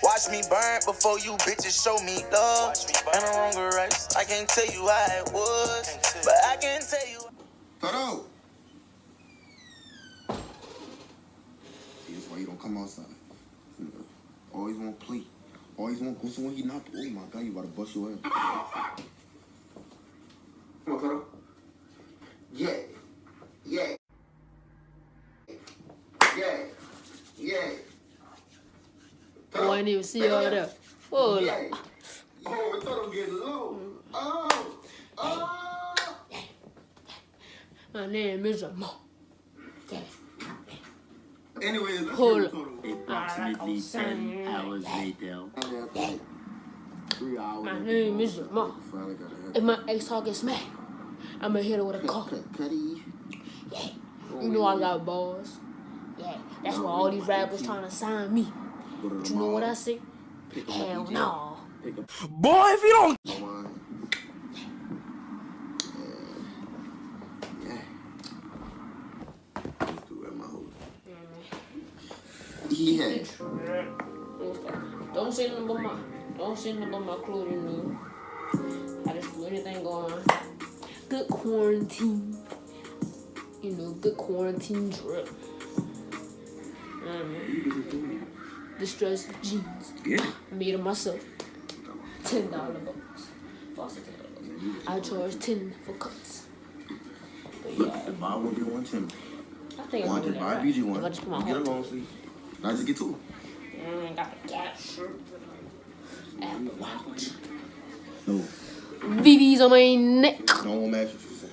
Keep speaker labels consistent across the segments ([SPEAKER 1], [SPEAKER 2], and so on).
[SPEAKER 1] Watch me burn before you bitches show me love. And the wrong race. I can't tell you how it was, but I can tell you.
[SPEAKER 2] Toto! That's why you don't come outside. Always want to play. Always want to go somewhere he not. Oh my God, you about to bust your ass. Come on, Toto. Yeah. Yeah. Yeah. Yeah.
[SPEAKER 3] Oh, I didn't even see all that. Oh,
[SPEAKER 2] yeah. Oh, Toto getting low. Oh. Oh.
[SPEAKER 3] My name is Mo.
[SPEAKER 2] Anyways, let's
[SPEAKER 3] Hold
[SPEAKER 2] get Toto.
[SPEAKER 4] Approximately 10 hours later.
[SPEAKER 2] 3 hours.
[SPEAKER 3] My name is Mo. If my ex talking smack, I'ma hit her with a car. Yeah. You know I got balls. Yeah. That's why all these rappers trying to sign me. But you know what I say? Hell no.
[SPEAKER 1] Boy, if you don't.
[SPEAKER 2] Yeah.
[SPEAKER 3] Don't say nothing about my clothing, no. I just do anything going on. Good quarantine. You know, good quarantine drip. Distressed jeans.
[SPEAKER 4] Yeah.
[SPEAKER 3] Made them myself. $10 bucks. Also $10. I charge 10 for cuts. But yeah.
[SPEAKER 2] The buy will be 110.
[SPEAKER 3] I think I'm gonna
[SPEAKER 2] buy a BG one.
[SPEAKER 3] If I just put my
[SPEAKER 2] Get a
[SPEAKER 3] heart.
[SPEAKER 2] long sleeve. Now just get two.
[SPEAKER 3] I ain't got the gas shirt. Apple Watch.
[SPEAKER 2] No.
[SPEAKER 3] VV's on my neck.
[SPEAKER 2] No one match what you say.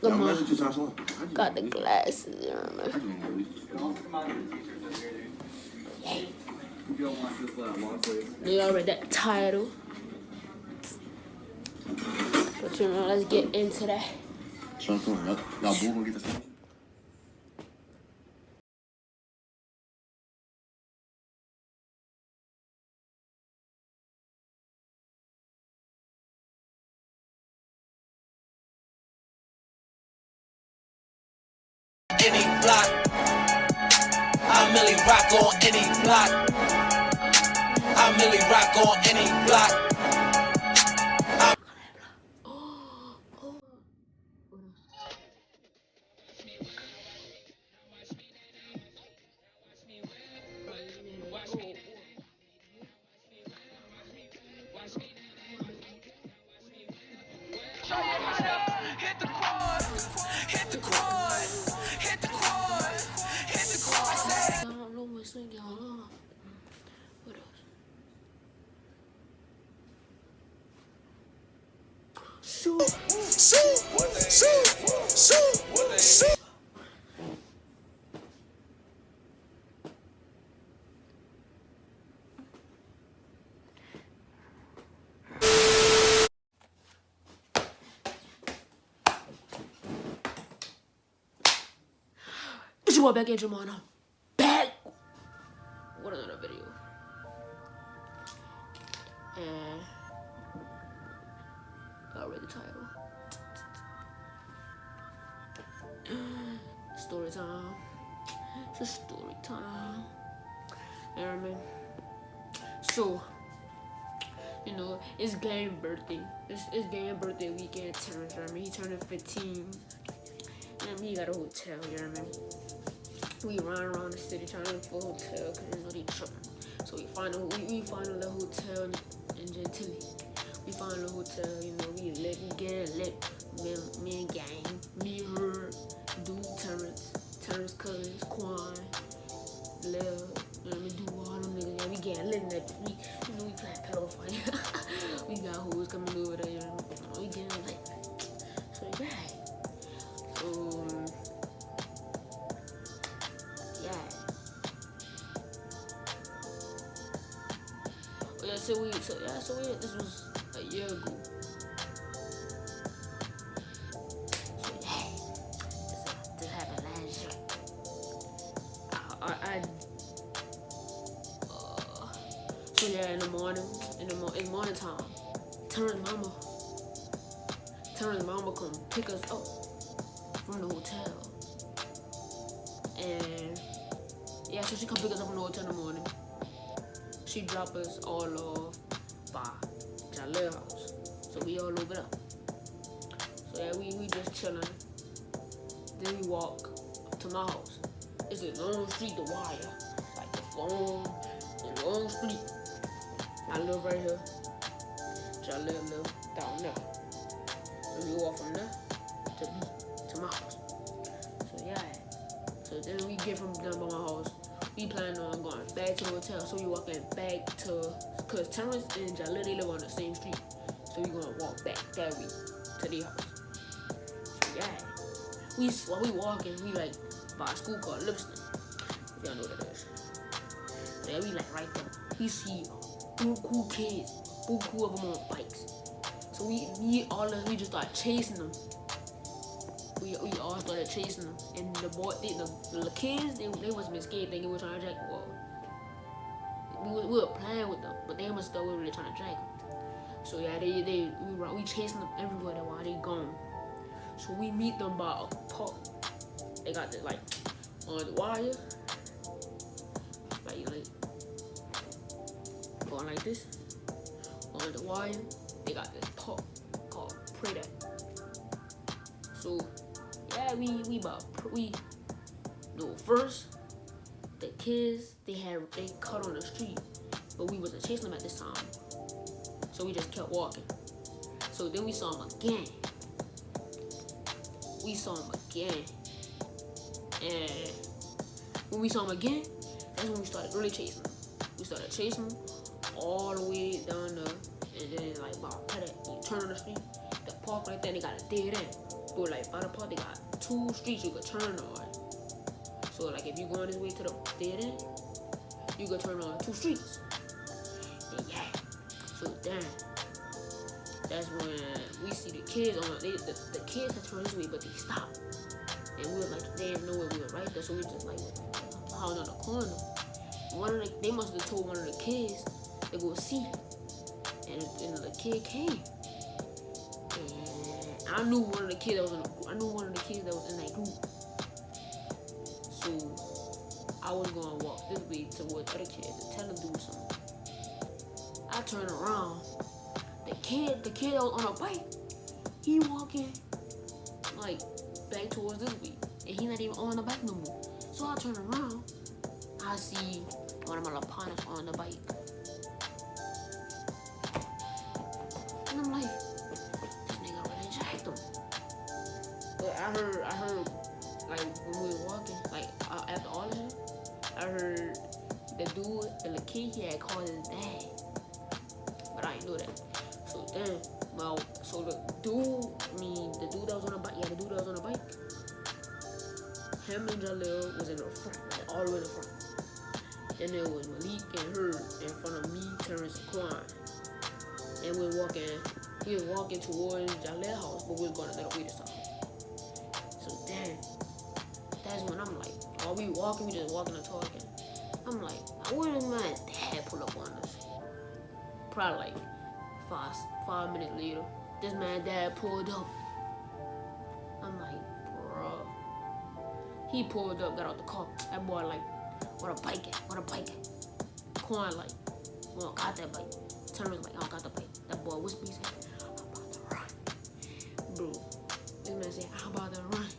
[SPEAKER 3] Come
[SPEAKER 2] Don't
[SPEAKER 3] on.
[SPEAKER 2] match what you say, I swear.
[SPEAKER 3] Got the glasses, you know. You already that title. But you know, let's get into that.
[SPEAKER 2] So come on, y'all both gonna get the same.
[SPEAKER 1] Any block, I merely rock on any block. I merely rock on any block. Hit the quad, hit the quad, hit the quad, hit the quad.
[SPEAKER 3] I don't know what's in y'all. What else? Shoot. It's your boy back in Jamano. Back. What another video? And I read the title. Story time. It's a story time. You know what I mean? So, you know, it's Game birthday. It's Game birthday weekend. Terrence, you know what I mean? He turning 15. And he got a hotel, you know what I mean? We run around the city trying to look for a hotel because you know they tripping. So we find a little hotel in Gentilly. We find a hotel, you know, we get lit. Me and gang, me, her, dude, Terrence cousins, Quan, Lil, you know what I mean? Do all them niggas, yeah, we getting lit in that. You know, we playing pillow fight. We got hoes coming over there, you know, we getting lit. So yeah. So this was a year ago. So yeah, this happened last year. So yeah, in the morning time, Terrence's mama come pick us up from the hotel, and yeah, so she come pick us up from the hotel in the morning. she dropped us all off by Jaleel house. So we all over there. So yeah, we just chilling. Then we walk to my house. It's a long street to wire. Like a long street. I live right here. Jaleel live down there. So we walk from there to my house. So yeah. So then we get from down by my house. We plan on going back to the hotel. So we walking back to, cause Terrence and Jaleel, they live on the same street. So we gonna walk back that way to their house. So yeah. While we walking, we like by a school called Lipston. If y'all know what that is. So yeah, we like right there. We see cool kids, cool of them on bikes. So we just started chasing them. We all started chasing them, and the kids they must been scared thinking we were trying to jack them. Well, we were playing with them, but they must thought we were really trying to jack them. So yeah, we chasing them everywhere while they gone. So we meet them by a park. They got this like on the wire, like going like this on the wire. They got this park called Prada. So yeah, first the kids they cut on the street, but we wasn't chasing them at this time. So we just kept walking. So then we saw them again. And when we saw them again, that's when we started really chasing them. We started chasing them all the way down there, and then like about you turn on the street, the park right there, they got a dead end. But like by the park, they got 2 streets you could turn on. So like if you going this way to the dead end, you could turn on 2 streets. And yeah, so then that's when we see the kids on. The kids had turned this way, but they stopped. And we were like, they didn't know where we were right there, so we just like howling on the corner. They must have told one of the kids to go see, and the kid came. And I knew one of the kids that was in that group. So I was gonna walk this way towards other kids to tell them to do something. I turned around. The kid that was on a bike, he walking like back towards this way, and he not even on the bike no more. So I turn around, I see one of my little partners on the bike, and I'm like, this nigga really jacked him. But I heard, like when we were walking, like after all of it, I heard the kid he had called his dad, but I didn't know that. So then, the dude that was on the bike, the dude that was on the bike, him and Jaleel was in the front, like all the way in the front. Then there was Malik and her in front of me, Terrence, and Quan. And we was walking towards Jaleel's house, but we was going another way this time. So then, that's when I'm like, while we walking, we just walking and talking. I'm like, where did my dad pull up on us? Probably like 5 minutes later, this man dad pulled up. I'm like, bro. He pulled up, got out the car. That boy like, what a bike at? Quan like, well, got that bike. Terrence like, I don't got the bike. That boy whispered, he said, I'm about to run. Bro, this man said, I'm about to run.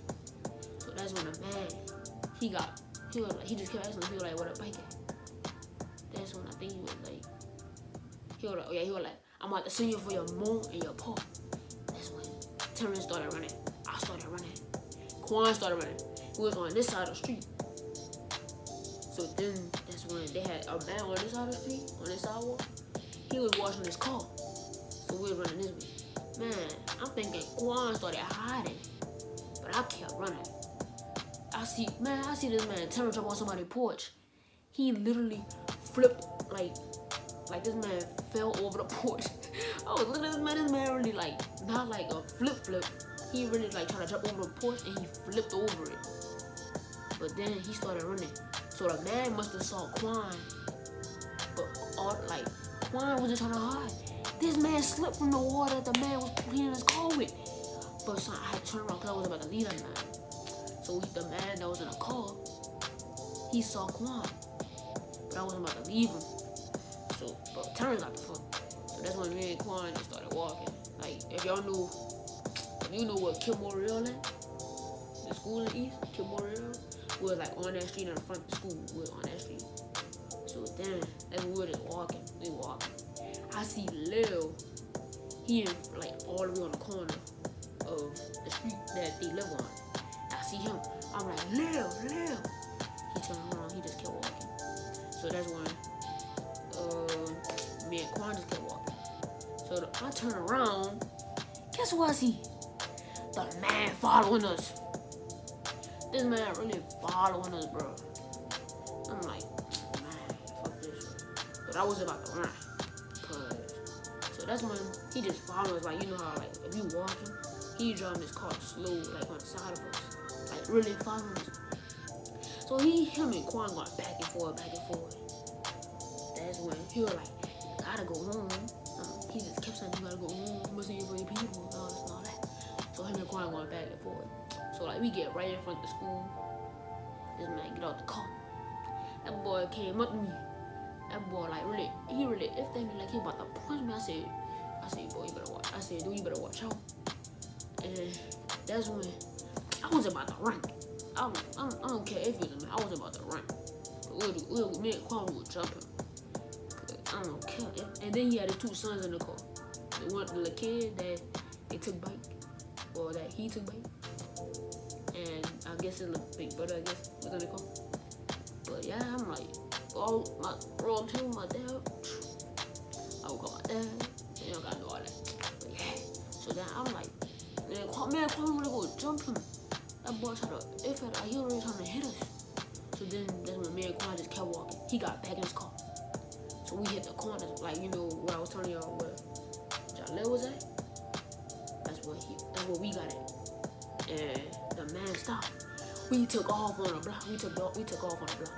[SPEAKER 3] So that's when the man, he just kept asking him, he was like, what a bike at? That's when I think he was like, I'm about to send you for your mom and your pa. That's when Terrence started running. I started running. Quan started running. We was on this side of the street. So then that's when they had a man on this side of the street, on this sidewalk. He was washing his car. So we were running this way. Man, I'm thinking Quan started hiding. But I kept running. I see this man Terrence jump on somebody's porch. He literally flipped like this man fell over the porch. I was looking at this man really like, not like a flip. He really like trying to jump over the porch and he flipped over it. But then he started running. So the man must have saw Quan. But Quan wasn't trying to hide. This man slipped from the water that the man was cleaning his car with. But so I had to turn around because I was about to leave that man. So the man that was in the car, he saw Quan. But I wasn't about to leave him. turns out the front. So that's when me and Quan just started walking. Like, if you know what Kilmore at? The school in East, Kilmore, was like on that street in the front of the school. We was on that street. So then, as we were just walking, I see Lil, he in like all the way on the corner of the street that they live on. I see him, I'm like, Lil. He turned around, he just kept walking. So that's when me and Quan just kept walking. So I turn around, guess who I see? The man following us. This man really following us, bro. I'm like, man, fuck this. But I was about to run. So that's when he just followed us. Like, you know how, like, if you walking, he driving his car slow, like, on the side of us. Like, really following us. So him and Quan going back and forth. That's when he was like, you gotta go home. He just kept saying, you gotta go home. You must see for your people. And all that. So him and Quan going back and forth. So, like, we get right in front of the school. This man get out the car. That boy came up to me. That boy, like, he really ifted me like he about to punch me. I said, boy, you better watch. I said, dude, you better watch out. And that's when I was about to run. I don't care if it was me. I was about to run. Me and Quan were jumping. I don't care. And then he had his two sons in the car. The kid that they took bike, or that he took bike. And I guess his little big brother, was in the car. But yeah, I'm like, I'm telling my dad. I would call my dad. You don't gotta know all that. But yeah. So then I'm like, man, Quan wanna go jump him. That boy tried to, he already trying to hit us. So then that's when me and Quan just kept walking. He got back in his car. So we hit the corner, like, you know what I was telling y'all where Jalil was at? That's where we got at. And the man stopped. We took off on the block. We took off on the block.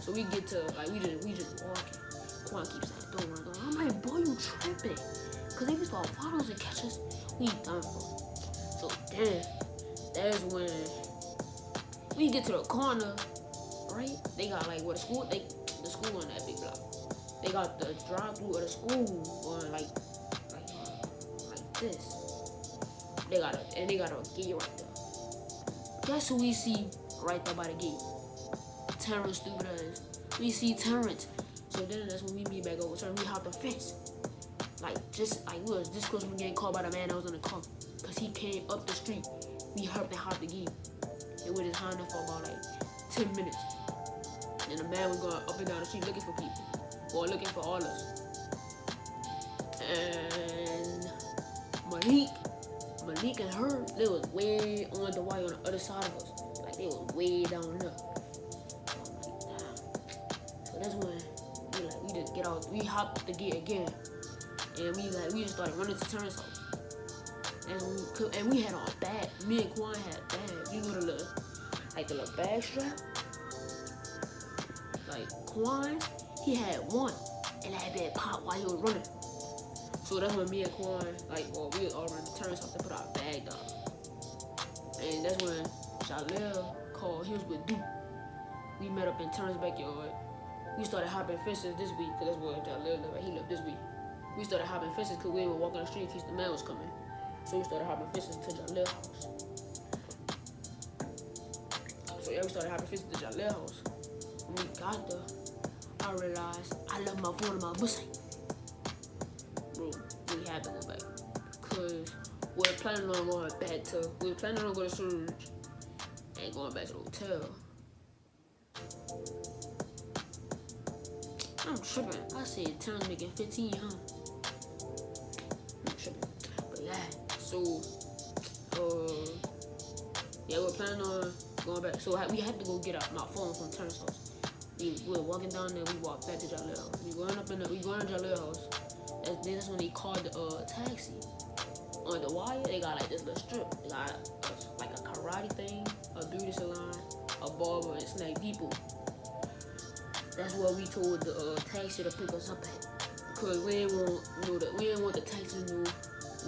[SPEAKER 3] So we get to, like, we just walking. Quan keeps saying, don't run. I'm like, boy, you tripping. Cause if you start following us and catch us, we done for. So then, that's when we get to the corner, right? They got like where the school on that big block. They got the drive-through of the school going like this. They got a gate right there. Guess who we see right there by the gate? Terrence, stupid ass. We see Terrence. So then that's when we meet back over. So we hop the fence. Like we was this close from getting caught by the man that was in the car. Cause he came up the street. We hurt and hopped the gate. And we just hung there for about like 10 minutes. And the man was going up and down the street looking for people. Or looking for all of us. And Malik and her, they was way on the wire on the other side of us. Like they was way down there. So I'm like, damn. So that's when we just get out. We hopped the gate again. And we just started running to Terrence's house. And we had on bag. Me and Quan had bags. You know the little bag strap? Like Quan, he had one. And that bag popped while he was running. So that's when me and Quan, we was all running to Terrence's house to put our bag down. And that's when Jalil called. He was with Duke. We met up in Terrence's backyard. We started hopping fences this week, because that's where Jalil lived. He lived this week. We started hopping fences because we were walking the street in case the man was coming. So we started hopping fences to Jalil's house. So yeah, we started hopping fences to Jalil's house. When we got there, I realized I left my phone in my pussy. Bro, we had to go back. Cause we were planning on going to Surge and going back to the hotel. I'm tripping. I said Terrence making 15, huh? I'm tripping. But yeah, so yeah, we're planning on going back. So we had to go get my phone from Terrence's house. We were walking down there. We walked back to Jalil's house. We going to Jalil's house. That's when they called the taxi. On the wire, they got like this little strip. They got like a karate thing, a beauty salon, a barber, and snack people. That's what we told the taxi to pick us up at. Because we didn't want the taxi to know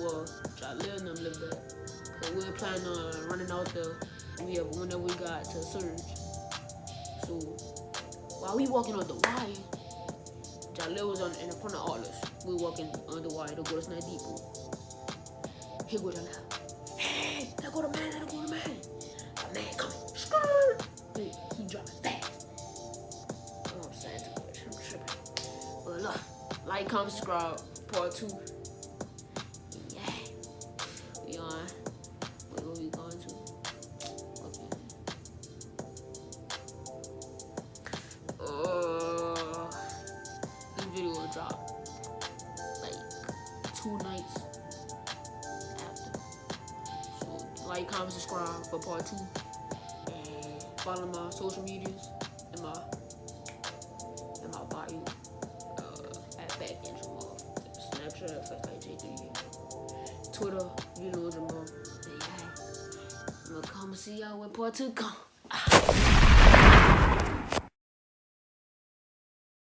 [SPEAKER 3] where Jalil and them lived at. Because we were planning on running out there whenever we got to Surge. So while we walking on the wire, Jalil was in front of all us. We walking on the wire to go to Snap Depot. Here go Jalil. Hey, let go the man, let go the man. The man coming. Skirt. He dropping fast. You know what I'm saying? I'm tripping. But look, like, comment, subscribe. Part 2. Yeah. We on. Where we going to? Okay. This video will drop like 2 nights after. So like, comment, subscribe for part 2, and follow my social medias in my bio. At back intro, Snapchat, J3, Twitter, you know Jamal. Yeah. I'm gonna come see y'all when part 2 come.